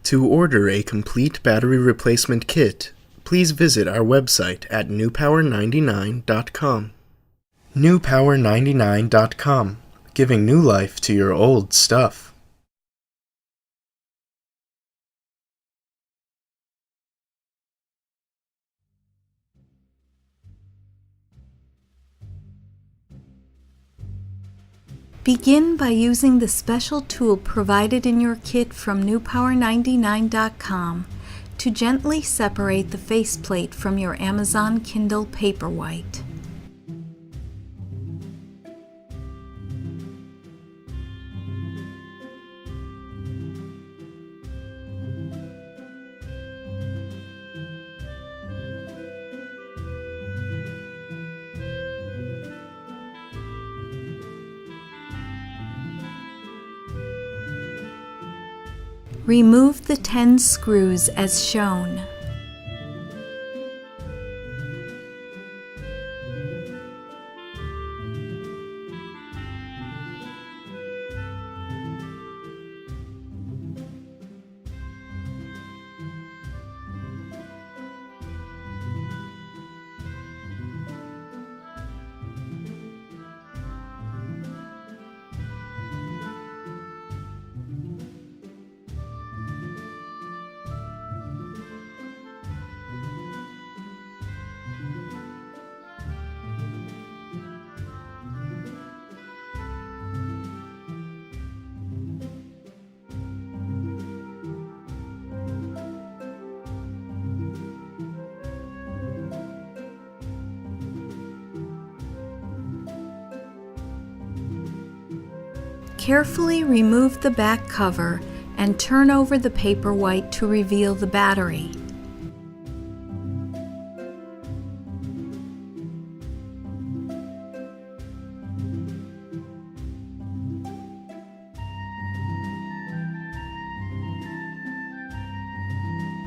To order a complete battery replacement kit, please visit our website at newpower99.com. newpower99.com, giving new life to your old stuff. Begin by using the special tool provided in your kit from newpower99.com to gently separate the faceplate from your Amazon Kindle Paperwhite. Remove the 10 screws as shown. Carefully remove the back cover and turn over the Paperwhite to reveal the battery.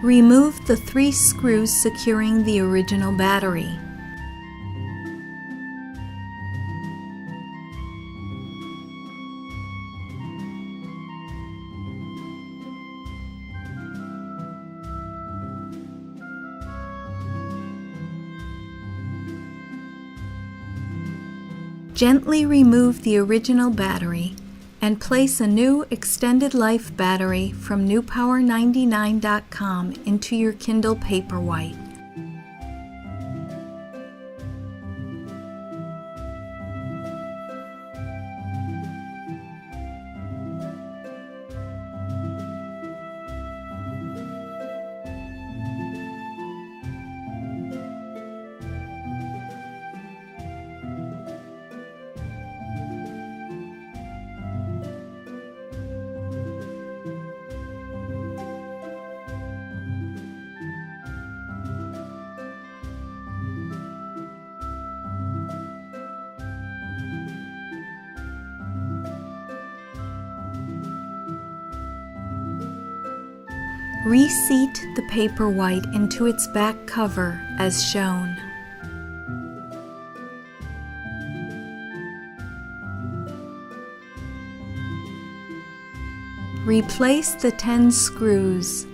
Remove the 3 screws securing the original battery. Gently remove the original battery and place a new extended life battery from newpower99.com into your Kindle Paperwhite. Reseat the Paperwhite into its back cover as shown. Replace the 10 screws.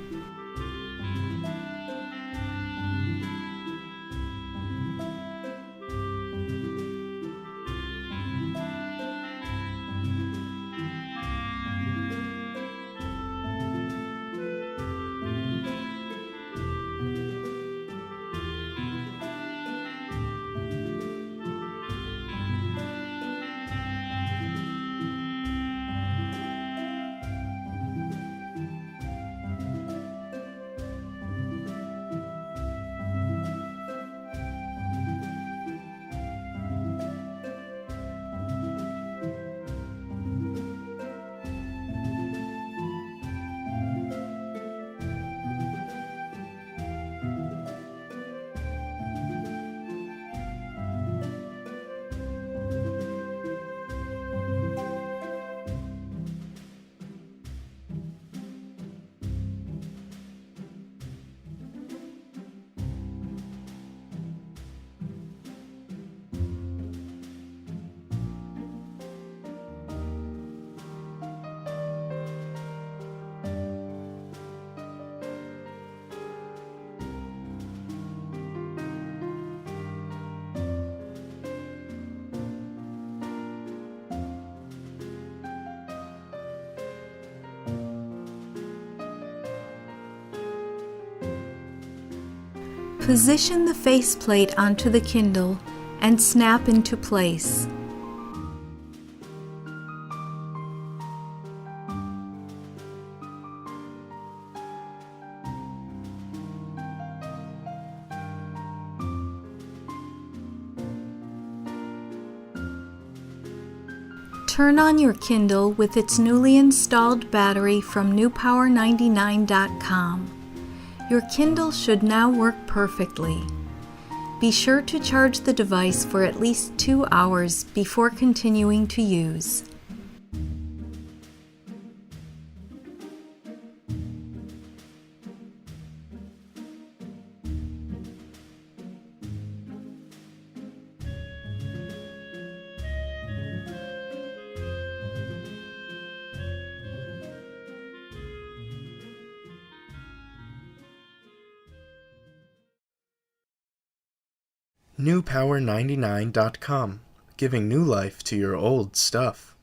Position the faceplate onto the Kindle and snap into place. Turn on your Kindle with its newly installed battery from newpower99.com. Your Kindle should now work perfectly. Be sure to charge the device for at least 2 hours before continuing to use. newpower99.com, giving new life to your old stuff.